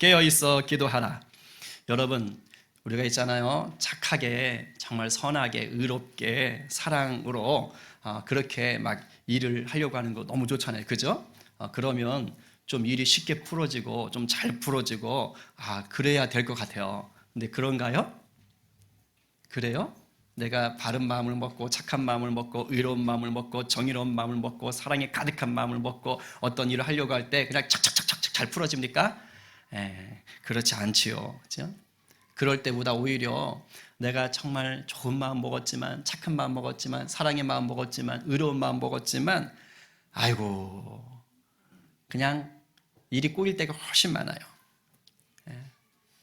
깨어있어 기도하라. 여러분, 우리가 있잖아요, 착하게 정말 선하게 의롭게 사랑으로 그렇게 막 일을 하려고 하는 거 너무 좋잖아요, 그죠? 그러면 좀 일이 쉽게 풀어지고 좀 잘 풀어지고 그래야 될 것 같아요. 근데 그런가요? 그래요? 내가 바른 마음을 먹고 착한 마음을 먹고 의로운 마음을 먹고 정의로운 마음을 먹고 사랑에 가득한 마음을 먹고 어떤 일을 하려고 할 때 그냥 착착착착 잘 풀어집니까? 그렇지 않지요. 그렇죠? 그럴 때보다 오히려 내가 정말 좋은 마음 먹었지만 착한 마음 먹었지만 사랑의 마음 먹었지만 의로운 마음 먹었지만 아이고 그냥 일이 꼬일 때가 훨씬 많아요.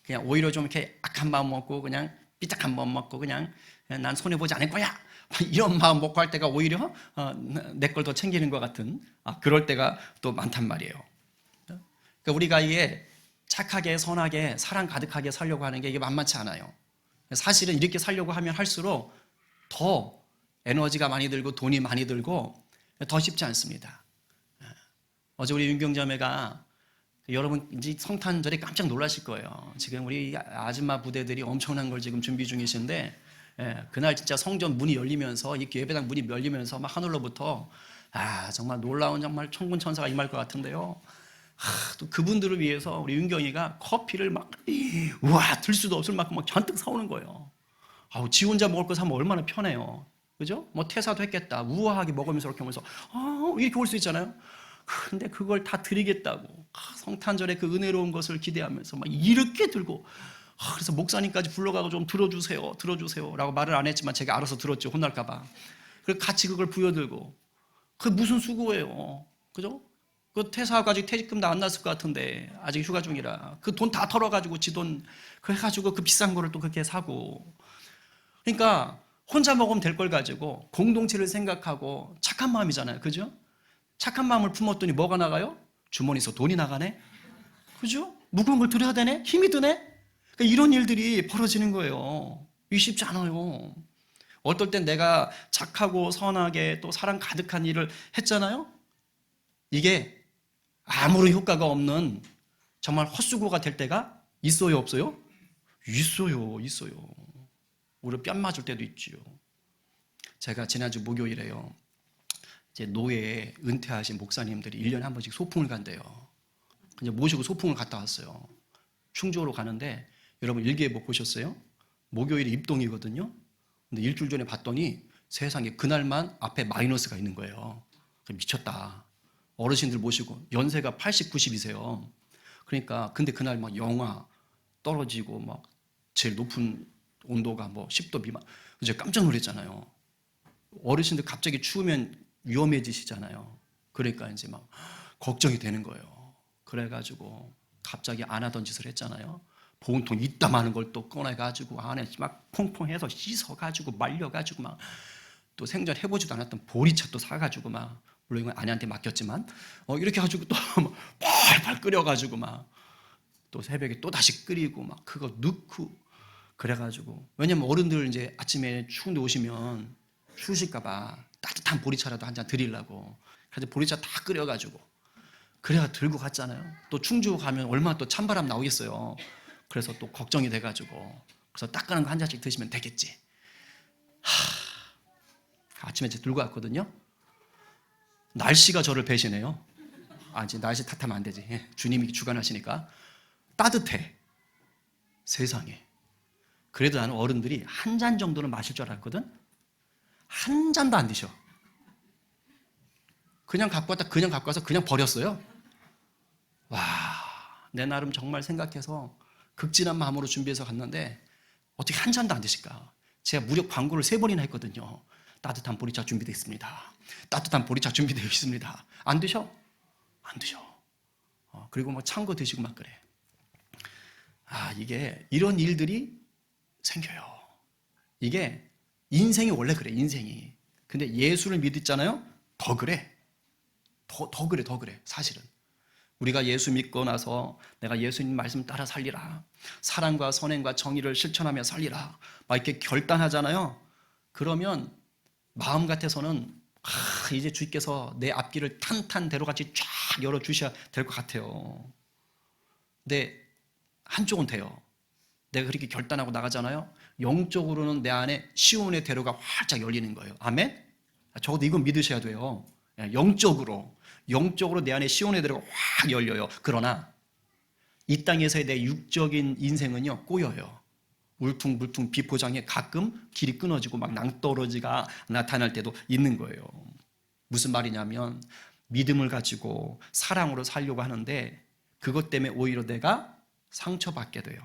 그냥 오히려 좀 이렇게 악한 마음 먹고 그냥 삐딱한 마음 먹고 그냥 난 손해보지 않을 거야 이런 마음 먹고 할 때가 오히려 내 걸 더 챙기는 것 같은 그럴 때가 또 많단 말이에요. 그러니까 우리가 이게 착하게 선하게 사랑 가득하게 살려고 하는 게 이게 만만치 않아요. 사실은 이렇게 살려고 하면 할수록 더 에너지가 많이 들고 돈이 많이 들고 더 쉽지 않습니다. 어제 우리 윤경자매가 여러분 이제 성탄절에 깜짝 놀라실 거예요. 지금 우리 아줌마 부대들이 엄청난 걸 지금 준비 중이신데 그날 진짜 성전 문이 열리면서 이 예배당 문이 열리면서 막 하늘로부터 정말 놀라운 정말 천군천사가 임할 것 같은데요. 또 그분들을 위해서 우리 윤경이가 커피를 막 들 수도 없을 만큼 막 잔뜩 사오는 거예요. 지 혼자 먹을 거 사면 얼마나 편해요. 그죠? 뭐 퇴사도 했겠다. 우아하게 먹으면서 이렇게 하면서 이렇게 올 수 있잖아요. 근데 그걸 다 드리겠다고 성탄절에 그 은혜로운 것을 기대하면서 막 이렇게 들고 그래서 목사님까지 불러가고 좀 들어주세요 라고 말을 안 했지만 제가 알아서 들었죠. 혼날까 봐. 그래서 같이 그걸 부여들고 그게 무슨 수고예요. 그죠? 그 퇴사하고 아직 퇴직금도 안 났을 것 같은데 아직 휴가 중이라 그 돈 다 털어가지고 지 돈 그 해가지고 그 비싼 거를 또 그렇게 사고 그러니까 혼자 먹으면 될 걸 가지고 공동체를 생각하고 착한 마음이잖아요. 그죠? 착한 마음을 품었더니 뭐가 나가요? 주머니에서 돈이 나가네? 그죠? 무거운 걸 들여야 되네? 힘이 드네? 그러니까 이런 일들이 벌어지는 거예요. 이게 쉽지 않아요. 어떨 땐 내가 착하고 선하게 또 사랑 가득한 일을 했잖아요? 이게 아무런 효과가 없는 정말 헛수고가 될 때가 있어요, 없어요? 있어요. 오히려 뺨 맞을 때도 있지요. 제가 지난주 목요일에요. 이제 노예에 은퇴하신 목사님들이 1년에 한 번씩 소풍을 간대요. 그냥 모시고 소풍을 갔다 왔어요. 충주로 가는데 여러분 일기예보 보셨어요? 목요일이 입동이거든요. 근데 일주일 전에 봤더니 세상에 그날만 앞에 마이너스가 있는 거예요. 미쳤다. 어르신들 모시고 연세가 80, 90이세요. 그러니까 근데 그날 막 영하 떨어지고 막 제일 높은 온도가 뭐 10도 미만. 제가 깜짝 놀랐잖아요. 어르신들 갑자기 추우면 위험해지시잖아요. 그러니까 이제 막 걱정이 되는 거예요. 그래가지고 갑자기 안 하던 짓을 했잖아요. 보온통 이따마는 걸 또 꺼내가지고 안에 막 퐁퐁해서 씻어가지고 말려가지고 막 또 생전 해보지도 않았던 보리차 또 사가지고 막 물론 이건 아내한테 맡겼지만 이렇게 해가지고 또 팔팔 끓여가지고 막 또 새벽에 또 다시 끓이고 막 그거 넣고 그래가지고 왜냐면 어른들 이제 아침에 추운데 오시면 추우실까봐 따뜻한 보리차라도 한 잔 드리려고 그래서 보리차 다 끓여가지고 그래가 들고 갔잖아요. 또 충주 가면 얼마나 또 찬바람 나오겠어요. 그래서 또 걱정이 돼가지고 그래서 따끈한 거 한 잔씩 드시면 되겠지. 아침에 이제 들고 왔거든요. 날씨가 저를 배신해요. 이제 날씨 탓하면 안 되지. 주님이 주관하시니까 따뜻해. 세상에. 그래도 나는 어른들이 한 잔 정도는 마실 줄 알았거든. 한 잔도 안 드셔. 그냥 갖고 와서 그냥 버렸어요. 와, 내 나름 정말 생각해서 극진한 마음으로 준비해서 갔는데 어떻게 한 잔도 안 드실까? 제가 무려 광고를 3번이나 했거든요. 따뜻한 보리차 준비되어 있습니다. 따뜻한 보리차 준비되어 있습니다. 안 드셔? 안 드셔. 그리고 뭐 찬 거 드시고 막 그래. 이게 이런 일들이 생겨요. 이게 인생이 원래 그래, 인생이. 근데 예수를 믿었잖아요? 더 그래. 더 그래, 사실은. 우리가 예수 믿고 나서 내가 예수님 말씀 따라 살리라. 사랑과 선행과 정의를 실천하며 살리라. 막 이렇게 결단하잖아요. 그러면 마음 같아서는 이제 주께서 내 앞길을 탄탄대로 같이 쫙 열어주셔야 될 것 같아요. 근데 한쪽은 돼요. 내가 그렇게 결단하고 나가잖아요. 영적으로는 내 안에 시온의 대로가 활짝 열리는 거예요. 아멘? 적어도 이건 믿으셔야 돼요. 영적으로 내 안에 시온의 대로가 확 열려요. 그러나 이 땅에서의 내 육적인 인생은요, 꼬여요. 울퉁불퉁 비포장해 가끔 길이 끊어지고 막 낭떠러지가 나타날 때도 있는 거예요. 무슨 말이냐면 믿음을 가지고 사랑으로 살려고 하는데 그것 때문에 오히려 내가 상처받게 돼요.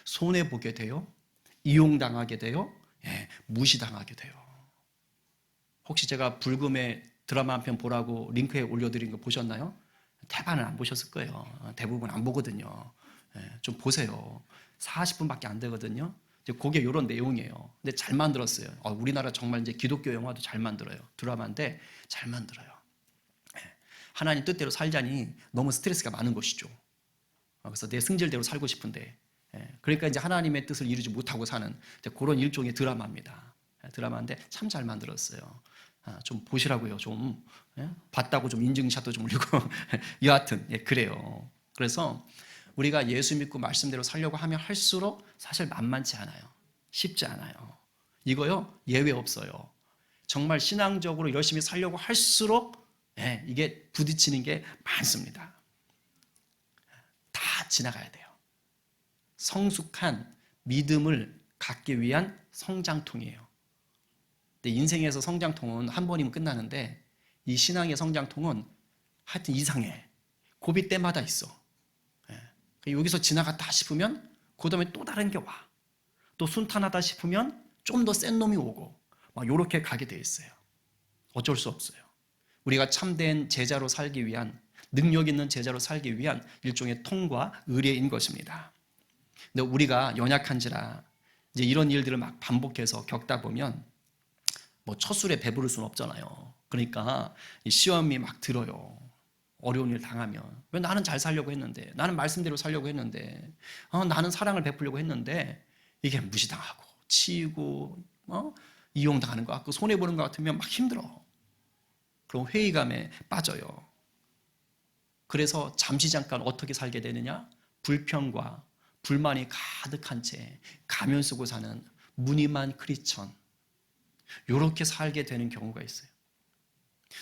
손해보게 돼요. 이용당하게 돼요. 무시당하게 돼요. 혹시 제가 불금에 드라마 한 편 보라고 링크에 올려드린 거 보셨나요? 대반은 안 보셨을 거예요. 대부분 안 보거든요. 좀 보세요. 40분밖에 안 되거든요. 이제 그게 이런 내용이에요. 근데 잘 만들었어요. 우리나라 정말 이제 기독교 영화도 잘 만들어요. 드라마인데 잘 만들어요. 하나님 뜻대로 살자니 너무 스트레스가 많은 것이죠. 그래서 내 승질대로 살고 싶은데, 그러니까 이제 하나님의 뜻을 이루지 못하고 사는 그런 일종의 드라마입니다. 드라마인데 참 잘 만들었어요. 좀 보시라고요. 좀 봤다고 좀 인증샷도 좀 올리고 여하튼 그래요. 그래서 우리가 예수 믿고 말씀대로 살려고 하면 할수록 사실 만만치 않아요. 쉽지 않아요. 이거요 예외 없어요. 정말 신앙적으로 열심히 살려고 할수록 이게 부딪히는 게 많습니다. 다 지나가야 돼요. 성숙한 믿음을 갖기 위한 성장통이에요. 근데 인생에서 성장통은 한 번이면 끝나는데 이 신앙의 성장통은 하여튼 이상해. 고비 때마다 있어. 여기서 지나갔다 싶으면 그 다음에 또 다른 게 와. 또 순탄하다 싶으면 좀 더 센 놈이 오고 막 이렇게 가게 돼 있어요. 어쩔 수 없어요. 우리가 참된 제자로 살기 위한, 능력 있는 제자로 살기 위한 일종의 통과 의례인 것입니다. 근데 우리가 연약한지라 이제 이런 일들을 막 반복해서 겪다 보면 뭐 첫 술에 배부를 수는 없잖아요. 그러니까 시험이 막 들어요. 어려운 일 당하면. 왜 나는 잘 살려고 했는데, 나는 말씀대로 살려고 했는데, 나는 사랑을 베풀려고 했는데 이게 무시당하고 치이고 이용당하는 것 같고 손해보는 것 같으면 막 힘들어. 그럼 회의감에 빠져요. 그래서 잠시 잠깐 어떻게 살게 되느냐? 불평과 불만이 가득한 채 가면 쓰고 사는 무늬만 크리스천, 이렇게 살게 되는 경우가 있어요.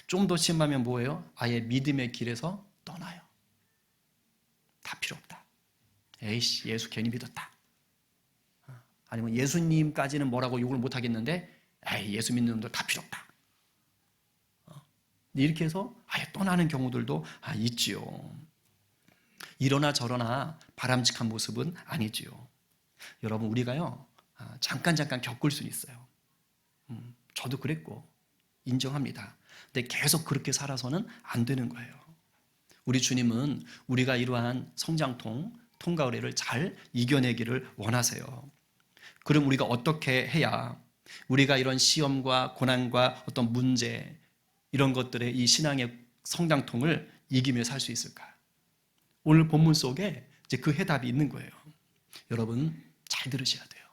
좀 더 심하면 뭐예요? 아예 믿음의 길에서 떠나요. 다 필요 없다. 에이씨, 예수 괜히 믿었다. 아니면 예수님까지는 뭐라고 욕을 못 하겠는데 에이, 예수 믿는 놈들 다 필요 없다. 이렇게 해서 아예 떠나는 경우들도 있지요. 이러나 저러나 바람직한 모습은 아니지요. 여러분, 우리가요 잠깐 겪을 수는 있어요. 저도 그랬고 인정합니다. 근데 계속 그렇게 살아서는 안 되는 거예요. 우리 주님은 우리가 이러한 성장통, 통과 의례를 잘 이겨내기를 원하세요. 그럼 우리가 어떻게 해야 우리가 이런 시험과 고난과 어떤 문제, 이런 것들의 이 신앙의 성장통을 이기며 살 수 있을까? 오늘 본문 속에 이제 그 해답이 있는 거예요. 여러분 잘 들으셔야 돼요.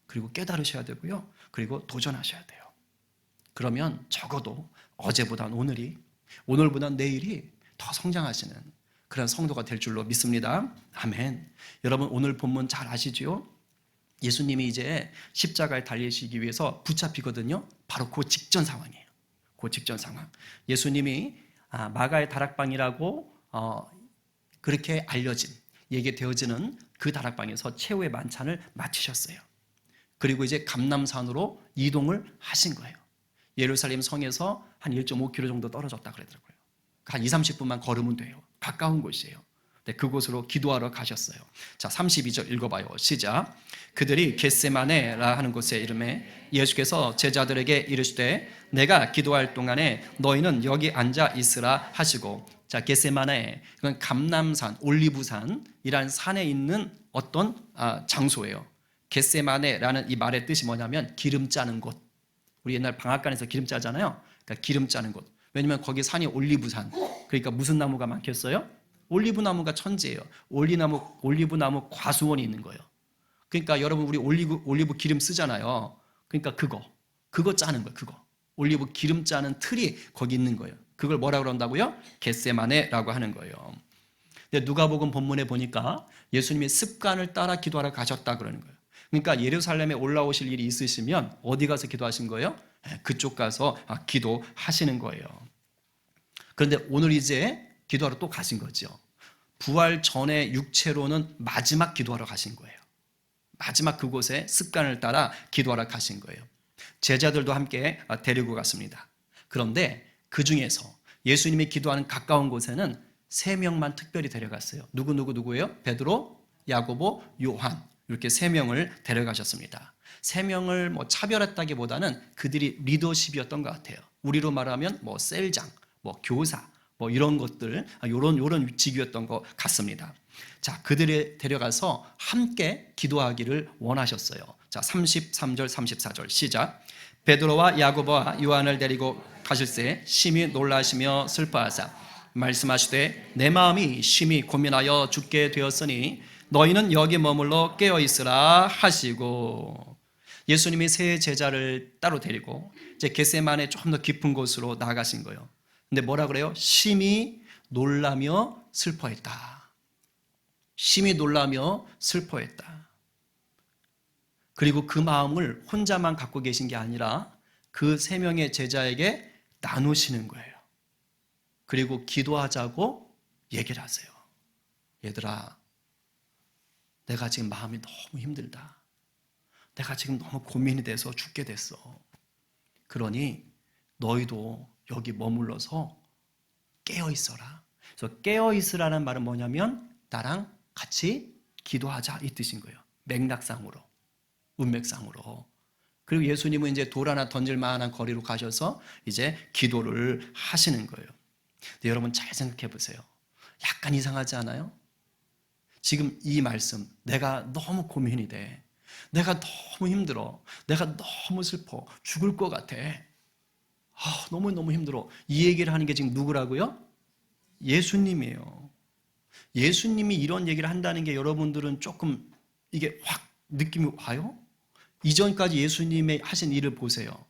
그리고 깨달으셔야 되고요. 그리고 도전하셔야 돼요. 그러면 적어도 어제보단 오늘이, 오늘보단 내일이 더 성장하시는 그런 성도가 될 줄로 믿습니다. 아멘. 여러분 오늘 본문 잘 아시죠? 예수님이 이제 십자가에 달리시기 위해서 붙잡히거든요. 바로 그 직전 상황이에요. 그 직전 상황. 예수님이 마가의 다락방이라고 그렇게 알려진, 얘기되어지는 그 다락방에서 최후의 만찬을 마치셨어요. 그리고 이제 감람산으로 이동을 하신 거예요. 예루살렘 성에서 한 1.5km 정도 떨어졌다 그러더라고요. 한 20-30분만 걸으면 돼요. 가까운 곳이에요. 네, 그곳으로 기도하러 가셨어요. 자, 32절 읽어봐요. 시작. 그들이 겟세마네라 하는 곳에 이름에 예수께서 제자들에게 이르시되 내가 기도할 동안에 너희는 여기 앉아 있으라 하시고, 자, 겟세마네, 이건 감람산, 올리브산이라는 산에 있는 어떤 장소예요. 겟세마네라는 이 말의 뜻이 뭐냐면 기름 짜는 곳. 우리 옛날 방앗간에서 기름 짜잖아요. 그러니까 기름 짜는 곳. 왜냐면 거기 산이 올리브산. 그러니까 무슨 나무가 많겠어요? 올리브 나무가 천지예요. 올리브 나무 과수원이 있는 거예요. 그러니까 여러분 우리 올리브 기름 쓰잖아요. 그러니까 그거 짜는 거예요. 그거. 올리브 기름 짜는 틀이 거기 있는 거예요. 그걸 뭐라 그런다고요? 겟세마네라고 하는 거예요. 근데 누가복음 본문에 보니까 예수님이 습관을 따라 기도하러 가셨다 그러는 거예요. 그러니까 예루살렘에 올라오실 일이 있으시면 어디 가서 기도하신 거예요? 그쪽 가서 기도하시는 거예요. 그런데 오늘 이제 기도하러 또 가신 거죠. 부활 전에 육체로는 마지막 기도하러 가신 거예요. 마지막 그곳에 습관을 따라 기도하러 가신 거예요. 제자들도 함께 데리고 갔습니다. 그런데 그 중에서 예수님이 기도하는 가까운 곳에는 3명만 특별히 데려갔어요. 누구예요? 베드로, 야고보, 요한. 이렇게 3명을 데려가셨습니다. 3명을 차별했다기보다는 그들이 리더십이었던 것 같아요. 우리로 말하면 셀장, 교사, 이런 것들, 요런 직위였던 것 같습니다. 자, 그들을 데려가서 함께 기도하기를 원하셨어요. 자, 33절, 34절 시작. 베드로와 야고보와 요한을 데리고 가실새 심히 놀라시며 슬퍼하사 말씀하시되 내 마음이 심히 고민하여 죽게 되었으니 너희는 여기 머물러 깨어 있으라 하시고, 예수님이 세 제자를 따로 데리고 이제 겟세마네 좀 더 깊은 곳으로 나가신 거예요. 근데 뭐라 그래요? 심히 놀라며 슬퍼했다. 심히 놀라며 슬퍼했다. 그리고 그 마음을 혼자만 갖고 계신 게 아니라 그 3명의 제자에게 나누시는 거예요. 그리고 기도하자고 얘기를 하세요. 얘들아, 내가 지금 마음이 너무 힘들다. 내가 지금 너무 고민이 돼서 죽게 됐어. 그러니 너희도 여기 머물러서 깨어 있어라. 그래서 깨어 있으라는 말은 뭐냐면 나랑 같이 기도하자 이 뜻인 거예요. 맥락상으로, 문맥상으로. 그리고 예수님은 이제 돌 하나 던질 만한 거리로 가셔서 이제 기도를 하시는 거예요. 근데 여러분 잘 생각해 보세요. 약간 이상하지 않아요? 지금 이 말씀, 내가 너무 고민이 돼. 내가 너무 힘들어. 내가 너무 슬퍼. 죽을 것 같아. 너무너무 힘들어. 이 얘기를 하는 게 지금 누구라고요? 예수님이에요. 예수님이 이런 얘기를 한다는 게 여러분들은 조금 이게 확 느낌이 와요? 이전까지 예수님의 하신 일을 보세요.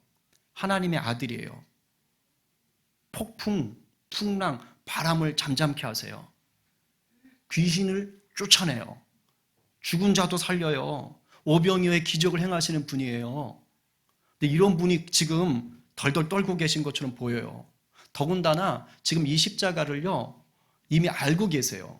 하나님의 아들이에요. 폭풍, 풍랑, 바람을 잠잠케 하세요. 귀신을 쫓아내요. 죽은 자도 살려요. 오병이어의 기적을 행하시는 분이에요. 근데 이런 분이 지금 덜덜 떨고 계신 것처럼 보여요. 더군다나 지금 이 십자가를요 이미 알고 계세요.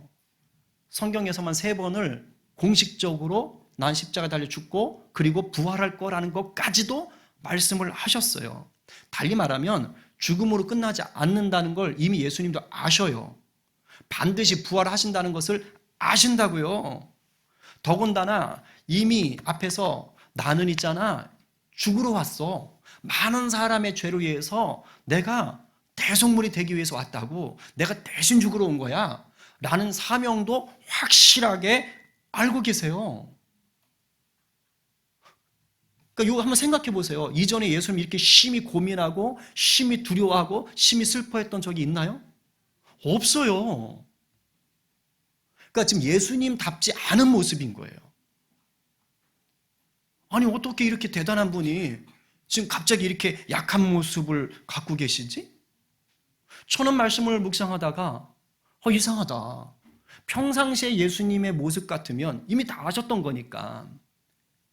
성경에서만 3번을 공식적으로 난 십자가 달려 죽고 그리고 부활할 거라는 것까지도 말씀을 하셨어요. 달리 말하면 죽음으로 끝나지 않는다는 걸 이미 예수님도 아셔요. 반드시 부활하신다는 것을 아신다고요. 더군다나 이미 앞에서 나는 있잖아 죽으러 왔어. 많은 사람의 죄로 위해서 내가 대속물이 되기 위해서 왔다고. 내가 대신 죽으러 온 거야 라는 사명도 확실하게 알고 계세요. 그러니까 이거 한번 생각해 보세요. 이전에 예수님 이렇게 심히 고민하고 심히 두려워하고 심히 슬퍼했던 적이 있나요? 없어요. 그러니까 지금 예수님답지 않은 모습인 거예요. 아니 어떻게 이렇게 대단한 분이 지금 갑자기 이렇게 약한 모습을 갖고 계시지? 저는 말씀을 묵상하다가 이상하다. 평상시에 예수님의 모습 같으면 이미 다 아셨던 거니까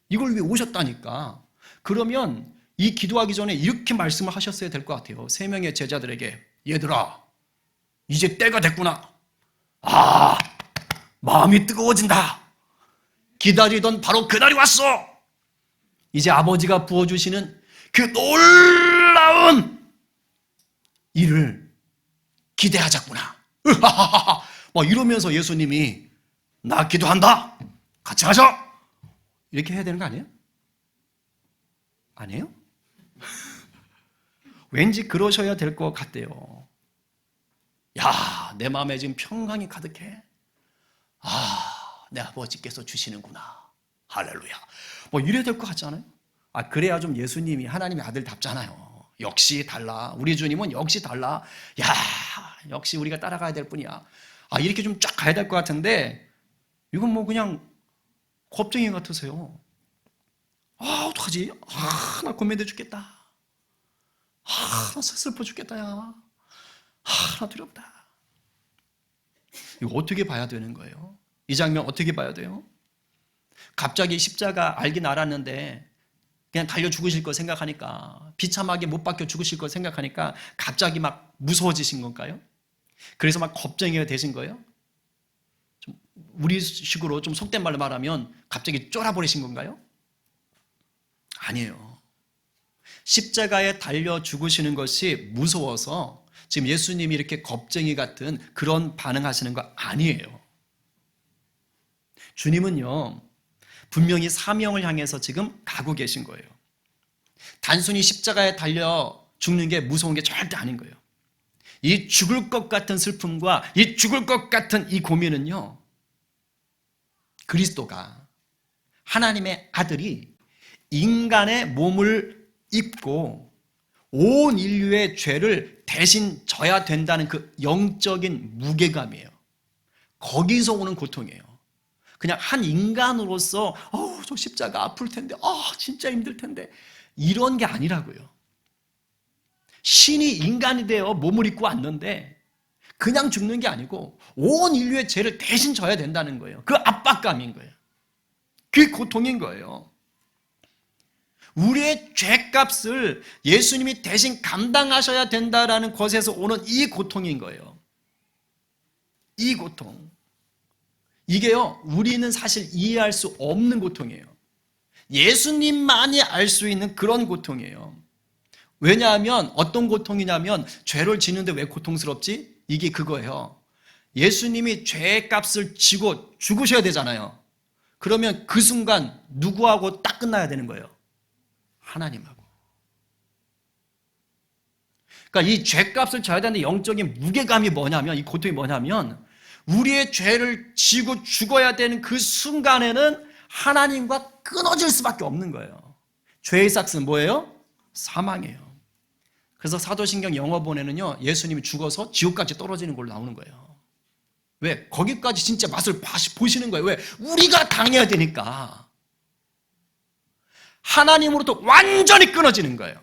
이걸 위해 오셨다니까. 그러면 이 기도하기 전에 이렇게 말씀을 하셨어야 될 것 같아요. 3명의 제자들에게 얘들아 이제 때가 됐구나. 마음이 뜨거워진다. 기다리던 바로 그날이 왔어. 이제 아버지가 부어주시는 그 놀라운 일을 기대하자꾸나. 이러면서 예수님이 나 기도한다. 같이 가자. 이렇게 해야 되는 거 아니에요? 아니에요? 왠지 그러셔야 될 것 같대요. 야, 내 마음에 지금 평강이 가득해. 내 아버지께서 주시는구나. 할렐루야. 이래야 될 것 같지 않아요? 그래야 좀 예수님이 하나님의 아들답잖아요. 역시 달라. 우리 주님은 역시 달라. 야, 역시 우리가 따라가야 될 뿐이야. 이렇게 좀 쫙 가야 될 것 같은데 이건 그냥 겁쟁이 같으세요. 어떡하지? 나 고민돼 죽겠다. 나 슬퍼 죽겠다, 야. 나 두렵다. 이거 어떻게 봐야 되는 거예요? 이 장면 어떻게 봐야 돼요? 갑자기 십자가 알긴 알았는데 그냥 달려 죽으실 거 생각하니까, 비참하게 못 박혀 죽으실 거 생각하니까 갑자기 막 무서워지신 건가요? 그래서 막 겁쟁이가 되신 거예요? 좀 우리식으로 좀 속된 말로 말하면 갑자기 쫄아버리신 건가요? 아니에요. 십자가에 달려 죽으시는 것이 무서워서 지금 예수님이 이렇게 겁쟁이 같은 그런 반응하시는 거 아니에요. 주님은요, 분명히 사명을 향해서 지금 가고 계신 거예요. 단순히 십자가에 달려 죽는 게 무서운 게 절대 아닌 거예요. 이 죽을 것 같은 슬픔과 이 죽을 것 같은 이 고민은요, 그리스도가, 하나님의 아들이 인간의 몸을 입고 온 인류의 죄를 대신 져야 된다는 그 영적인 무게감이에요. 거기서 오는 고통이에요. 그냥 한 인간으로서 저 십자가 아플 텐데, 진짜 힘들 텐데, 이런 게 아니라고요. 신이 인간이 되어 몸을 입고 왔는데 그냥 죽는 게 아니고 온 인류의 죄를 대신 져야 된다는 거예요. 그 압박감인 거예요. 그 고통인 거예요. 우리의 죄값을 예수님이 대신 감당하셔야 된다라는 것에서 오는 이 고통인 거예요. 이 고통. 이게요, 우리는 사실 이해할 수 없는 고통이에요. 예수님만이 알 수 있는 그런 고통이에요. 왜냐하면 어떤 고통이냐면, 죄를 지는데 왜 고통스럽지? 이게 그거예요. 예수님이 죄의 값을 지고 죽으셔야 되잖아요. 그러면 그 순간 누구하고 딱 끝나야 되는 거예요? 하나님하고. 그러니까 이 죄값을 져야 되는데 영적인 무게감이 뭐냐면, 이 고통이 뭐냐면, 우리의 죄를 지고 죽어야 되는 그 순간에는 하나님과 끊어질 수밖에 없는 거예요. 죄의 삭스는 뭐예요? 사망이에요. 그래서 사도신경 영어본에는요, 예수님이 죽어서 지옥까지 떨어지는 걸로 나오는 거예요. 왜? 거기까지 진짜 맛을 보시는 거예요. 왜? 우리가 당해야 되니까. 하나님으로부터 완전히 끊어지는 거예요.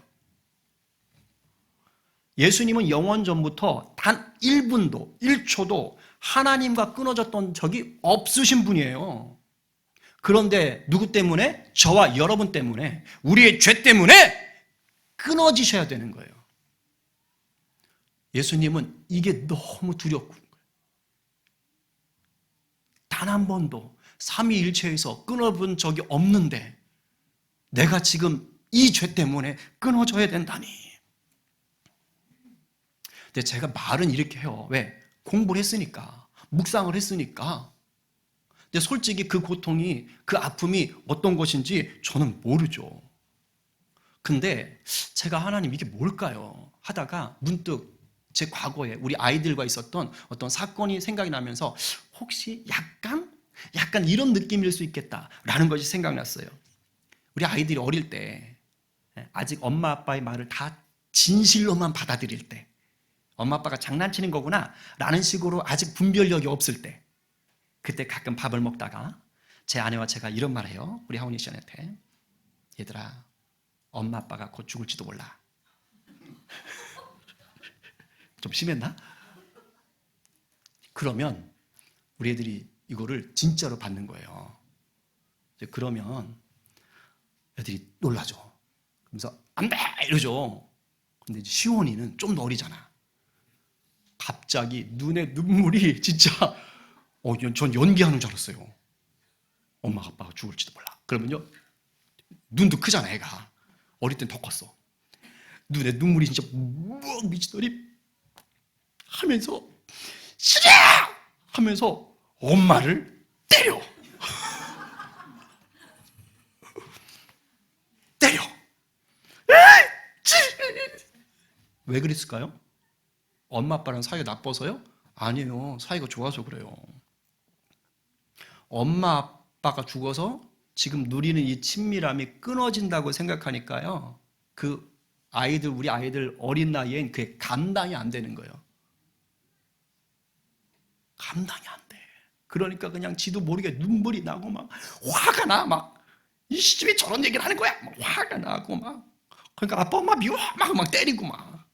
예수님은 영원 전부터 단 1분도, 1초도 하나님과 끊어졌던 적이 없으신 분이에요. 그런데 누구 때문에? 저와 여러분 때문에, 우리의 죄 때문에 끊어지셔야 되는 거예요. 예수님은 이게 너무 두렵고, 단 한 번도 삼위일체에서 끊어본 적이 없는데 내가 지금 이 죄 때문에 끊어져야 된다니. 근데 제가 말은 이렇게 해요. 왜? 공부를 했으니까, 묵상을 했으니까. 근데 솔직히 그 고통이, 그 아픔이 어떤 것인지 저는 모르죠. 근데 제가 하나님 이게 뭘까요? 하다가 문득 제 과거에 우리 아이들과 있었던 어떤 사건이 생각이 나면서 혹시 약간 이런 느낌일 수 있겠다라는 것이 생각났어요. 우리 아이들이 어릴 때 아직 엄마 아빠의 말을 다 진실로만 받아들일 때, 엄마 아빠가 장난치는 거구나 라는 식으로 아직 분별력이 없을 때, 그때 가끔 밥을 먹다가 제 아내와 제가 이런 말을 해요. 우리 하원이 씨한테. 얘들아, 엄마 아빠가 곧 죽을지도 몰라. 좀 심했나? 그러면 우리 애들이 이거를 진짜로 받는 거예요. 그러면 애들이 놀라죠. 그러면서 안 돼! 이러죠. 근데 이제 시원이는 좀 더 어리잖아. 갑자기 눈에 눈물이 진짜, 전 연기하는 줄 알았어요. 엄마 아빠가 죽을지도 몰라. 그러면요, 눈도 크잖아, 애가. 어릴 땐 더 컸어. 눈에 눈물이 진짜 묵 미치더니 하면서 싫어! 하면서 엄마를 때려. 때려. 왜 그랬을까요? 엄마 아빠랑 사이가 나빠서요? 아니에요. 사이가 좋아서 그래요. 엄마 아빠가 죽어서 지금 누리는 이 친밀함이 끊어진다고 생각하니까요, 그 아이들, 우리 아이들 어린 나이엔 그게 감당이 안 되는 거예요. 감당이 안 돼. 그러니까 그냥 지도 모르게 눈물이 나고 막 화가 나. 막 이 시집에 저런 얘기를 하는 거야. 막 화가 나고 막. 그러니까 아빠 엄마 미워. 막 때리고 막.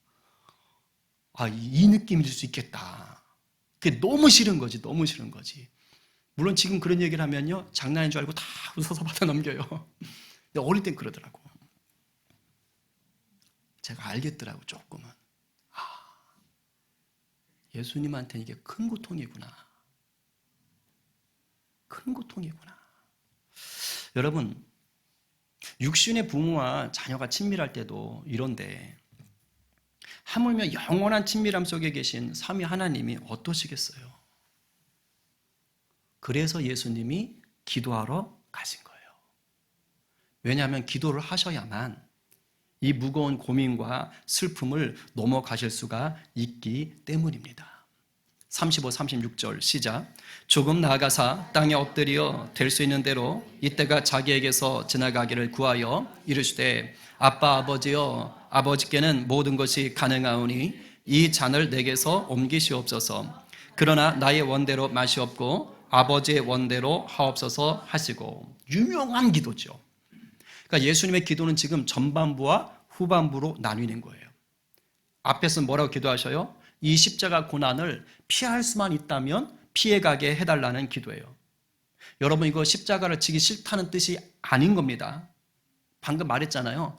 이 느낌일 수 있겠다. 그게 너무 싫은 거지, 너무 싫은 거지. 물론 지금 그런 얘기를 하면요, 장난인 줄 알고 다 웃어서 받아 넘겨요. 근데 어릴 땐 그러더라고. 제가 알겠더라고, 조금은. 아, 예수님한테는 이게 큰 고통이구나. 큰 고통이구나. 여러분, 육신의 부모와 자녀가 친밀할 때도 이런데 하물며 영원한 친밀함 속에 계신 삼위 하나님이 어떠시겠어요? 그래서 예수님이 기도하러 가신 거예요. 왜냐하면 기도를 하셔야만 이 무거운 고민과 슬픔을 넘어가실 수가 있기 때문입니다. 35, 36절 시작. 조금 나아가사 땅에 엎드려 될 수 있는 대로 이때가 자기에게서 지나가기를 구하여 이르시되 아빠 아버지여 아버지께는 모든 것이 가능하오니 이 잔을 내게서 옮기시옵소서. 그러나 나의 원대로 마시옵고 아버지의 원대로 하옵소서 하시고. 유명한 기도죠. 그러니까 예수님의 기도는 지금 전반부와 후반부로 나뉘는 거예요. 앞에서는 뭐라고 기도하셔요? 이 십자가 고난을 피할 수만 있다면 피해가게 해달라는 기도예요. 여러분, 이거 십자가를 지기 싫다는 뜻이 아닌 겁니다. 방금 말했잖아요.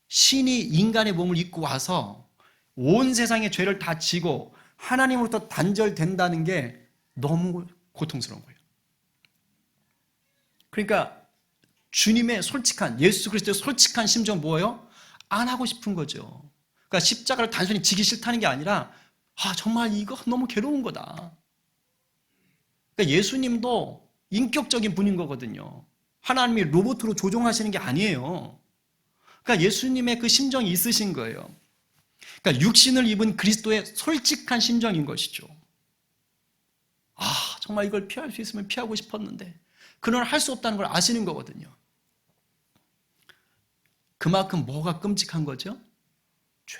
신이 인간의 몸을 입고 와서 온 세상의 죄를 다 지고 하나님으로부터 단절된다는 게 너무 고통스러운 거예요. 그러니까 주님의 솔직한, 예수 그리스도의 솔직한 심정은 뭐예요? 안 하고 싶은 거죠. 그러니까 십자가를 단순히 지기 싫다는 게 아니라 정말 이거 너무 괴로운 거다. 그러니까 예수님도 인격적인 분인 거거든요. 하나님이 로봇으로 조종하시는 게 아니에요. 그러니까 예수님의 그 심정이 있으신 거예요. 그러니까 육신을 입은 그리스도의 솔직한 심정인 것이죠. 정말 이걸 피할 수 있으면 피하고 싶었는데 그는 할 수 없다는 걸 아시는 거거든요. 그만큼 뭐가 끔찍한 거죠? 죄.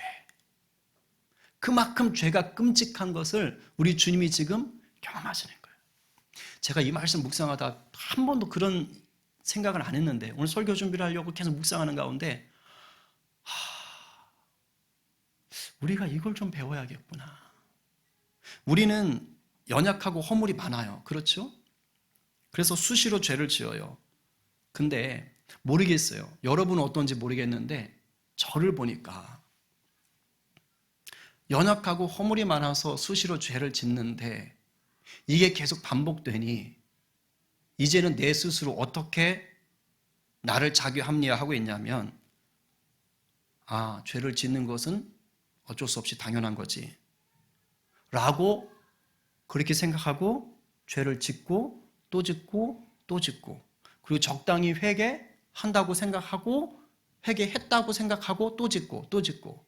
그만큼 죄가 끔찍한 것을 우리 주님이 지금 경험하시는 거예요. 제가 이 말씀 묵상하다 한 번도 그런 생각을 안 했는데 오늘 설교 준비를 하려고 계속 묵상하는 가운데 우리가 이걸 좀 배워야겠구나. 우리는 연약하고 허물이 많아요. 그렇죠? 그래서 수시로 죄를 지어요. 근데 모르겠어요. 여러분은 어떤지 모르겠는데 저를 보니까 연약하고 허물이 많아서 수시로 죄를 짓는데 이게 계속 반복되니 이제는 내 스스로 어떻게 나를 자기 합리화하고 있냐면 죄를 짓는 것은 어쩔 수 없이 당연한 거지 라고 그렇게 생각하고 죄를 짓고 또 짓고 또 짓고 그리고 적당히 회개한다고 생각하고 회개했다고 생각하고 또 짓고 또 짓고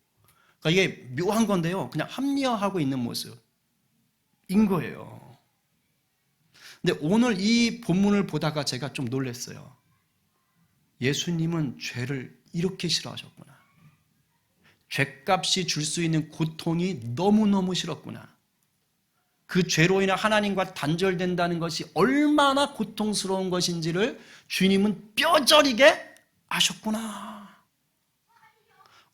그러니까 이게 묘한 건데요. 그냥 합리화하고 있는 모습인 거예요. 근데 오늘 이 본문을 보다가 제가 좀 놀랐어요. 예수님은 죄를 이렇게 싫어하셨구나. 죄값이 줄 수 있는 고통이 너무너무 싫었구나. 그 죄로 인해 하나님과 단절된다는 것이 얼마나 고통스러운 것인지를 주님은 뼈저리게 아셨구나.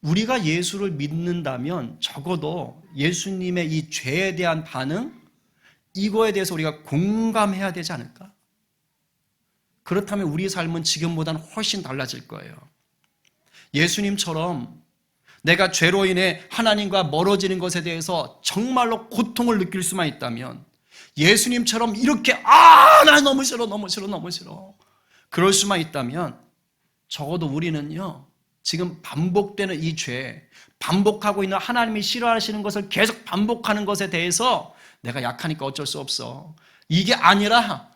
우리가 예수를 믿는다면 적어도 예수님의 이 죄에 대한 반응, 이거에 대해서 우리가 공감해야 되지 않을까? 그렇다면 우리의 삶은 지금보다는 훨씬 달라질 거예요. 예수님처럼 내가 죄로 인해 하나님과 멀어지는 것에 대해서 정말로 고통을 느낄 수만 있다면 예수님처럼 이렇게 나 너무 싫어 너무 싫어 너무 싫어 그럴 수만 있다면 적어도 우리는요 지금 반복되는 이 죄, 반복하고 있는 하나님이 싫어하시는 것을 계속 반복하는 것에 대해서 내가 약하니까 어쩔 수 없어 이게 아니라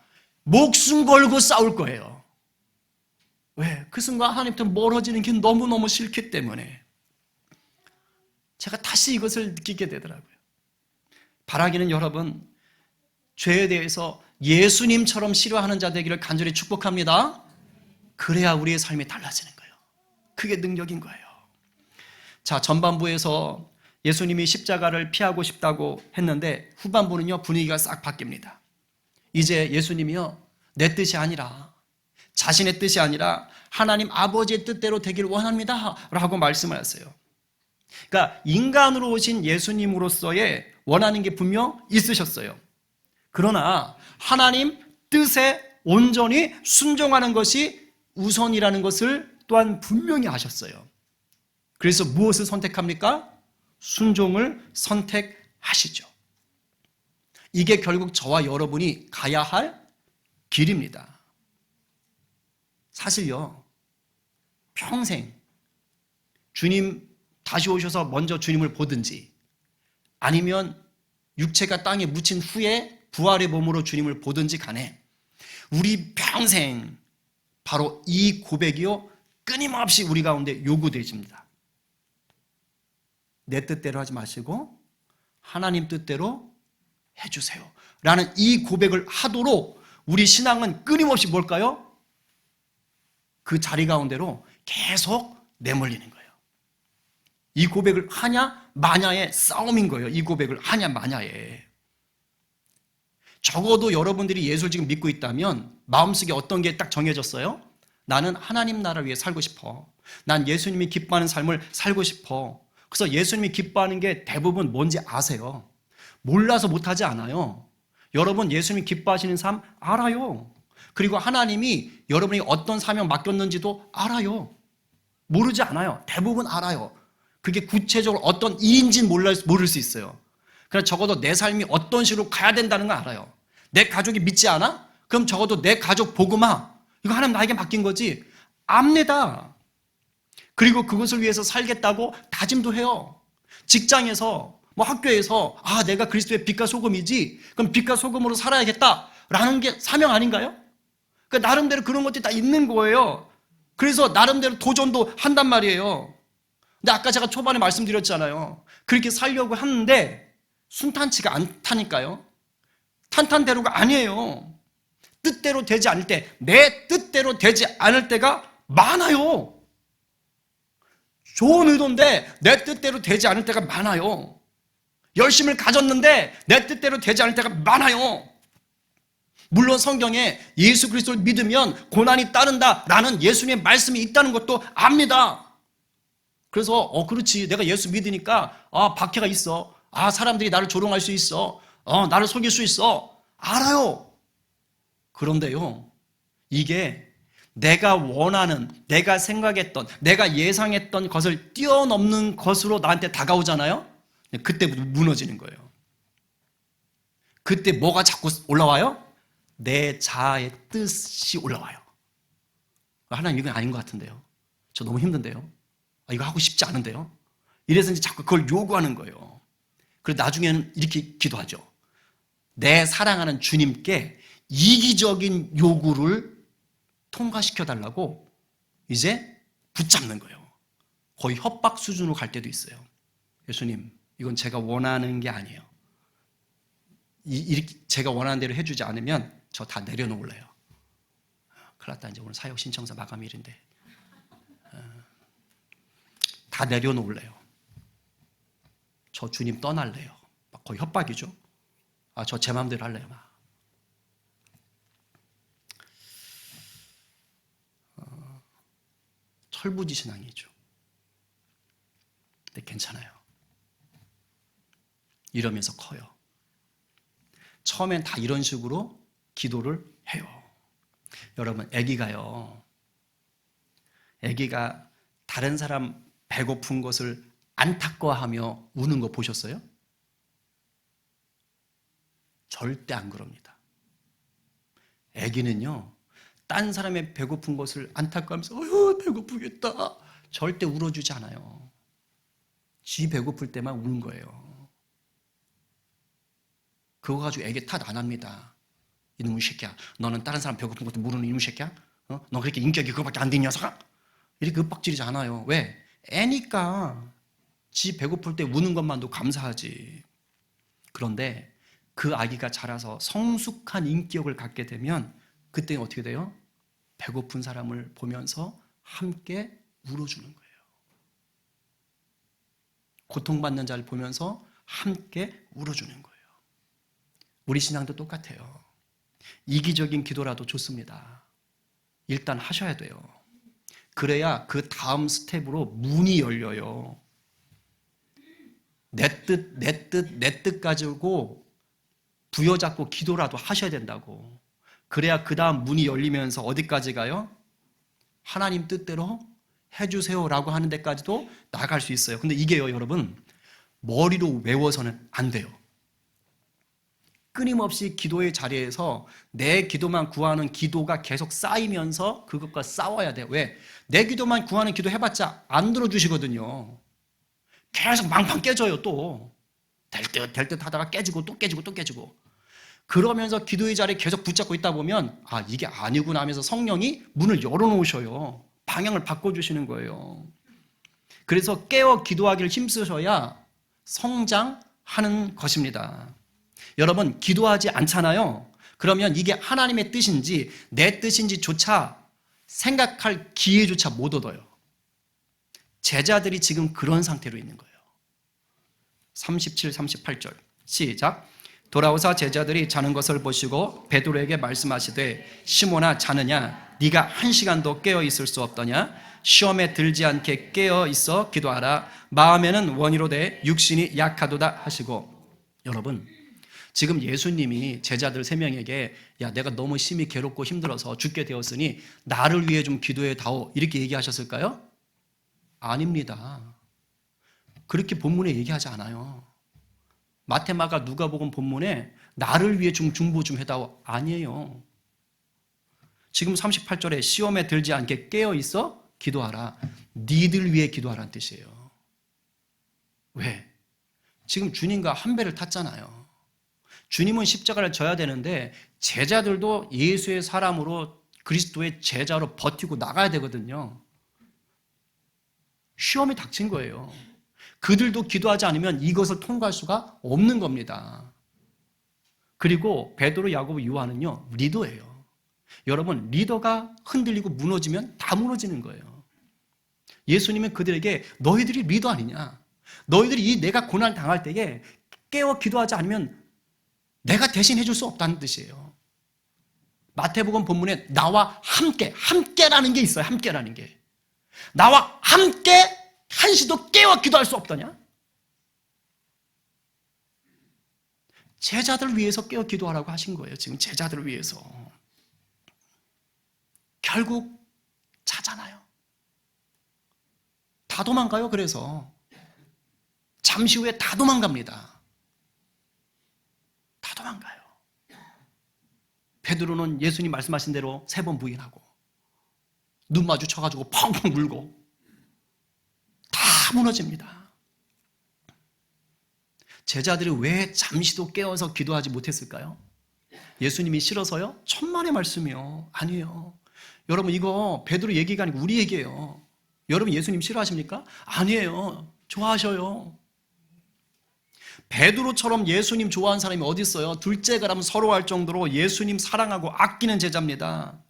목숨 걸고 싸울 거예요. 왜? 그 순간 하나님부터 멀어지는 게 너무너무 싫기 때문에 제가 다시 이것을 느끼게 되더라고요. 바라기는 여러분 죄에 대해서 예수님처럼 싫어하는 자 되기를 간절히 축복합니다. 그래야 우리의 삶이 달라지는 거예요. 그게 능력인 거예요. 자, 전반부에서 예수님이 십자가를 피하고 싶다고 했는데 후반부는요 분위기가 싹 바뀝니다. 이제 예수님이요 내 뜻이 아니라 자신의 뜻이 아니라 하나님 아버지의 뜻대로 되길 원합니다 라고 말씀을 하세요. 그러니까 인간으로 오신 예수님으로서의 원하는 게 분명 있으셨어요. 그러나 하나님 뜻에 온전히 순종하는 것이 우선이라는 것을 또한 분명히 아셨어요. 그래서 무엇을 선택합니까? 순종을 선택하시죠. 이게 결국 저와 여러분이 가야 할 길입니다. 사실요, 평생 주님 다시 오셔서 먼저 주님을 보든지 아니면 육체가 땅에 묻힌 후에 부활의 몸으로 주님을 보든지 간에 우리 평생 바로 이 고백이요, 끊임없이 우리 가운데 요구되집니다. 내 뜻대로 하지 마시고 하나님 뜻대로 해주세요 라는 이 고백을 하도록 우리 신앙은 끊임없이 뭘까요? 그 자리 가운데로 계속 내몰리는 거예요. 이 고백을 하냐 마냐의 싸움인 거예요. 이 고백을 하냐 마냐에. 적어도 여러분들이 예수를 지금 믿고 있다면 마음속에 어떤 게 딱 정해졌어요? 나는 하나님 나라를 위해 살고 싶어. 난 예수님이 기뻐하는 삶을 살고 싶어. 그래서 예수님이 기뻐하는 게 대부분 뭔지 아세요? 몰라서 못하지 않아요. 여러분 예수님이 기뻐하시는 삶 알아요. 그리고 하나님이 여러분이 어떤 사명 맡겼는지도 알아요. 모르지 않아요. 대부분 알아요. 그게 구체적으로 어떤 일인지는 모를 수 있어요. 그러나 적어도 내 삶이 어떤 식으로 가야 된다는 걸 알아요. 내 가족이 믿지 않아? 그럼 적어도 내 가족 복음화, 이거 하나님 나에게 맡긴 거지. 압니다. 그리고 그것을 위해서 살겠다고 다짐도 해요. 직장에서 학교에서 내가 그리스도의 빛과 소금이지, 그럼 빛과 소금으로 살아야겠다라는 게 사명 아닌가요? 그러니까 나름대로 그런 것들이 다 있는 거예요. 그래서 나름대로 도전도 한단 말이에요. 근데 아까 제가 초반에 말씀드렸잖아요. 그렇게 살려고 하는데 순탄치가 않다니까요. 탄탄대로가 아니에요. 뜻대로 되지 않을 때, 내 뜻대로 되지 않을 때가 많아요. 좋은 의도인데 내 뜻대로 되지 않을 때가 많아요. 열심을 가졌는데 내 뜻대로 되지 않을 때가 많아요. 물론 성경에 예수 그리스도를 믿으면 고난이 따른다라는 예수님의 말씀이 있다는 것도 압니다. 그래서 그렇지, 내가 예수 믿으니까 박해가 있어. 사람들이 나를 조롱할 수 있어. 나를 속일 수 있어. 알아요. 그런데요, 이게 내가 원하는, 내가 생각했던, 내가 예상했던 것을 뛰어넘는 것으로 나한테 다가오잖아요. 그때부터 무너지는 거예요. 그때 뭐가 자꾸 올라와요? 내 자아의 뜻이 올라와요. 하나님, 이건 아닌 것 같은데요. 저 너무 힘든데요. 이거 하고 싶지 않은데요. 이래서 이제 자꾸 그걸 요구하는 거예요. 그리고 나중에는 이렇게 기도하죠. 내 사랑하는 주님께 이기적인 요구를 통과시켜 달라고 이제 붙잡는 거예요. 거의 협박 수준으로 갈 때도 있어요. 예수님, 이건 제가 원하는 게 아니에요. 이렇게 제가 원하는 대로 해주지 않으면 저 다 내려놓을래요. 큰일 났다. 이제 오늘 사역 신청서 마감일인데 다 내려놓을래요. 저 주님 떠날래요. 거의 협박이죠. 저 제 마음대로 할래요. 철부지 신앙이죠. 근데 괜찮아요. 이러면서 커요. 처음엔 다 이런 식으로 기도를 해요. 여러분, 아기가 다른 사람 배고픈 것을 안타까워하며 우는 거 보셨어요? 절대 안 그럽니다. 아기는요, 딴 사람의 배고픈 것을 안타까워하면서 배고프겠다, 절대 울어주지 않아요. 지 배고플 때만 우는 거예요. 그거 가지고 애기 탓 안 합니다. 이놈의 새끼야, 너는 다른 사람 배고픈 것도 모르는 이놈의 새끼야? 너 그렇게 인격이 그거밖에 안 된 녀석아? 이렇게 윽박지르지 않아요. 왜? 애니까 지 배고플 때 우는 것만도 감사하지. 그런데 그 아기가 자라서 성숙한 인격을 갖게 되면 그때 어떻게 돼요? 배고픈 사람을 보면서 함께 울어주는 거예요. 고통받는 자를 보면서 함께 울어주는 거예요. 우리 신앙도 똑같아요. 이기적인 기도라도 좋습니다. 일단 하셔야 돼요. 그래야 그 다음 스텝으로 문이 열려요. 내 뜻 가지고 부여잡고 기도라도 하셔야 된다고. 그래야 그 다음 문이 열리면서 어디까지 가요? 하나님 뜻대로 해주세요라고 하는 데까지도 나갈 수 있어요. 근데 이게요, 여러분, 머리로 외워서는 안 돼요. 끊임없이 기도의 자리에서 내 기도만 구하는 기도가 계속 쌓이면서 그것과 싸워야 돼요. 왜? 내 기도만 구하는 기도 해봤자 안 들어주시거든요. 계속 망팡 깨져요. 또 될 듯 하다가 깨지고 또 깨지고 또 깨지고. 그러면서 기도의 자리에 계속 붙잡고 있다 보면 아, 이게 아니구나 하면서 성령이 문을 열어놓으셔요. 방향을 바꿔주시는 거예요. 그래서 깨어 기도하기를 힘쓰셔야 성장하는 것입니다. 여러분, 기도하지 않잖아요. 그러면 이게 하나님의 뜻인지 내 뜻인지조차 생각할 기회조차 못 얻어요. 제자들이 지금 그런 상태로 있는 거예요. 37, 38절 시작. 돌아오사 제자들이 자는 것을 보시고 베드로에게 말씀하시되 시몬아, 자느냐? 네가 1시간도 깨어 있을 수 없더냐? 시험에 들지 않게 깨어 있어 기도하라. 마음에는 원이로되 육신이 약하도다 하시고. 여러분, 지금 예수님이 제자들 3명에게 야, 내가 너무 심히 괴롭고 힘들어서 죽게 되었으니 나를 위해 좀 기도해 다오, 이렇게 얘기하셨을까요? 아닙니다. 그렇게 본문에 얘기하지 않아요. 마태, 마가, 누가복음 본문에 나를 위해 좀 중보 좀 해다오, 아니에요. 지금 38절에 시험에 들지 않게 깨어 있어 기도하라. 니들 위해 기도하라는 뜻이에요. 왜? 지금 주님과 한 배를 탔잖아요. 주님은 십자가를 져야 되는데 제자들도 예수의 사람으로 그리스도의 제자로 버티고 나가야 되거든요. 시험이 닥친 거예요. 그들도 기도하지 않으면 이것을 통과할 수가 없는 겁니다. 그리고 베드로, 야고보, 요한은요, 리더예요. 여러분, 리더가 흔들리고 무너지면 다 무너지는 거예요. 예수님은 그들에게 너희들이 리더 아니냐? 너희들이 이 내가 고난을 당할 때에 깨어 기도하지 않으면 내가 대신 해줄 수 없다는 뜻이에요. 마태복음 본문에 나와 함께라는 게 있어요. 함께라는 게. 나와 함께 한시도 깨어 기도할 수 없더냐? 제자들을 위해서 깨어 기도하라고 하신 거예요. 지금 제자들을 위해서. 결국 자잖아요. 다 도망가요. 그래서 잠시 후에 다 도망갑니다. 다 도망가요. 베드로는 예수님 말씀하신 대로 3번 부인하고 눈 마주쳐가지고 펑펑 울고 다 무너집니다. 제자들이 왜 잠시도 깨어서 기도하지 못했을까요? 예수님이 싫어서요? 천만의 말씀이요. 아니에요. 여러분, 이거 베드로 얘기가 아니고 우리 얘기예요. 여러분, 예수님 싫어하십니까? 아니에요. 좋아하셔요. 베드로처럼 예수님 좋아하는 사람이 어디 있어요? 둘째가라면 서로할 정도로 예수님 사랑하고 아끼는 제자입니다.